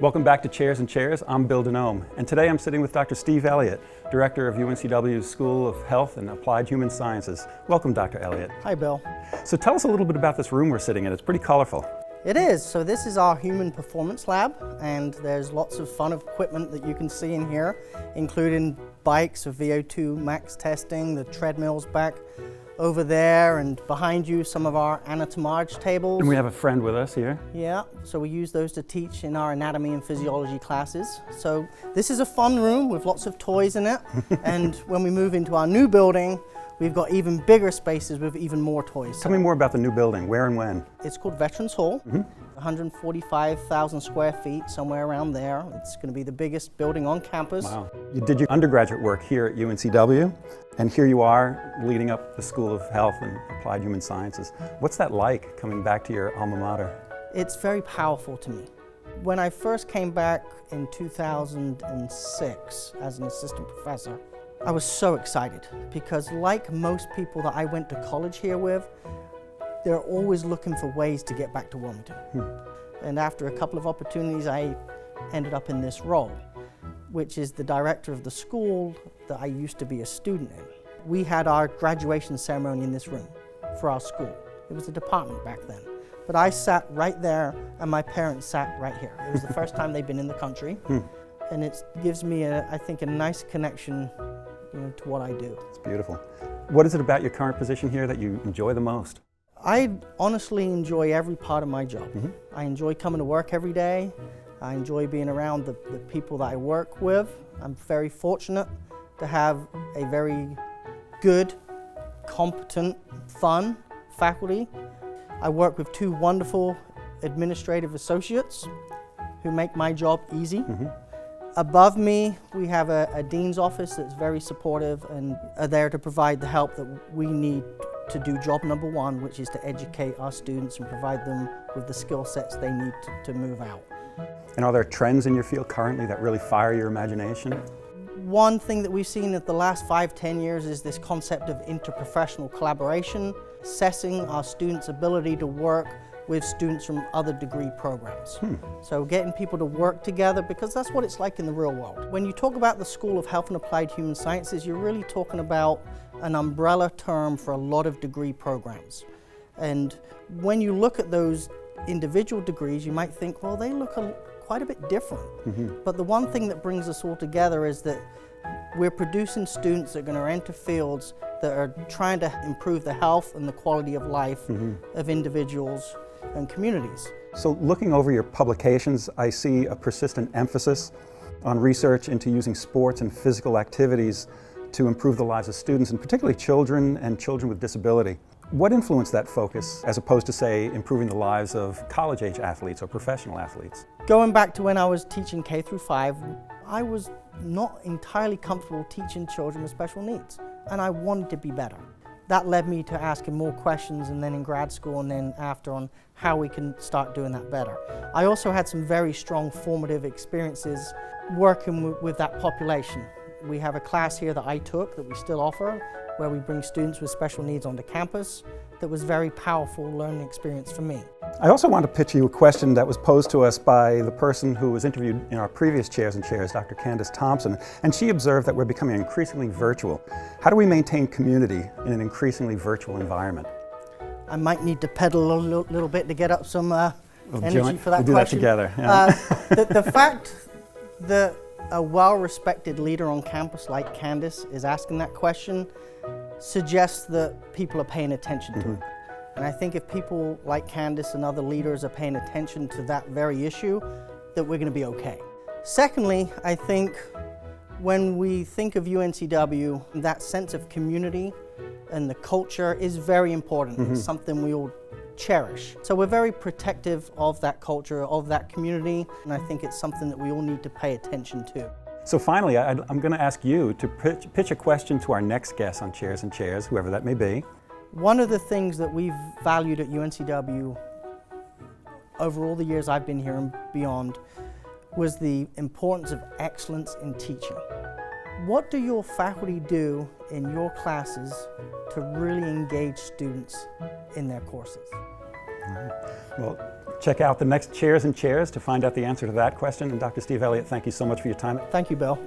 Welcome back to Chairs and Chairs. I'm Bill Denome, and today I'm sitting with Dr. Steve Elliott, Director of UNCW's School of Health and Applied Human Sciences. Welcome, Dr. Elliott. Hi, Bill. So tell us a little bit about this room we're sitting in. It's pretty colorful. It is. So this is our Human Performance Lab, and there's lots of fun equipment that you can see in here, including bikes for VO2 max testing, the treadmills back over there, and behind you some of our anatomage tables. And we have a friend with us here. Yeah, so we use those to teach in our anatomy and physiology classes. So this is a fun room with lots of toys in it, and when we move into our new building, we've got even bigger spaces with even more toys. Tell me more about the new building. Where and when? It's called Veterans Hall, 145,000 square feet, somewhere around there. It's going to be the biggest building on campus. Wow. You did your undergraduate work here at UNCW, and here you are leading up the School of Health and Applied Human Sciences. What's that like, coming back to your alma mater? It's very powerful to me. When I first came back in 2006 as an assistant professor, I was so excited because, like most people that I went to college here with, they're always looking for ways to get back to Wilmington. And after a couple of opportunities, I ended up in this role, which is the director of the school that I used to be a student in. We had our graduation ceremony in this room for our school. It was a department back then. But I sat right there and my parents sat right here. It was the first time they'd been in the country. And it gives me, I think, a nice connection to what I do. It's beautiful. What is it about your current position here that you enjoy the most? I honestly enjoy every part of my job. I enjoy coming to work every day. I enjoy being around the people that I work with. I'm very fortunate to have a very good, competent, fun faculty. I work with two wonderful administrative associates who make my job easy. Above me, we have a dean's office that's very supportive and are there to provide the help that we need to do job number one, which is to educate our students and provide them with the skill sets they need to move out. And are there trends in your field currently that really fire your imagination? One thing that we've seen in the last 5-10 years is this concept of interprofessional collaboration, assessing our students' ability to work with students from other degree programs. So getting people to work together, because that's what it's like in the real world. When you talk about the School of Health and Applied Human Sciences, you're really talking about an umbrella term for a lot of degree programs. And when you look at those individual degrees, you might think, well, they look quite a bit different. But the one thing that brings us all together is that we're producing students that are going to enter fields that are trying to improve the health and the quality of life of individuals and communities. So looking over your publications, I see a persistent emphasis on research into using sports and physical activities to improve the lives of students, and particularly children and children with disability. What influenced that focus as opposed to, say, improving the lives of college-age athletes or professional athletes? Going back to when I was teaching K through 5, I was not entirely comfortable teaching children with special needs, and I wanted to be better. That led me to asking more questions, and then in grad school and then after, on how we can start doing that better. I also had some very strong formative experiences working with that population. We have a class here that I took that we still offer, where we bring students with special needs onto campus. That was a very powerful learning experience for me. I also want to pitch you a question that was posed to us by the person who was interviewed in our previous Chairs and Chairs, Dr. Candace Thompson, and she observed that we're becoming increasingly virtual. How do we maintain community in an increasingly virtual environment? I might need to pedal a little bit to get up some energy for that we'll do question. That together. Yeah. The fact that a well-respected leader on campus like Candace is asking that question suggests that people are paying attention to it. And I think if people like Candace and other leaders are paying attention to that very issue, that we're going to be okay. Secondly, I think when we think of UNCW, that sense of community and the culture is very important. It's something we all cherish. So we're very protective of that culture, of that community, and I think it's something that we all need to pay attention to. So finally, I'm going to ask you to pitch a question to our next guest on Chairs and Chairs, whoever that may be. One of the things that we've valued at UNCW over all the years I've been here and beyond was the importance of excellence in teaching. What do your faculty do in your classes to really engage students in their courses? Well, check out the next Chairs and Chairs to find out the answer to that question. And Dr. Steve Elliott, thank you so much for your time. Thank you, Bill.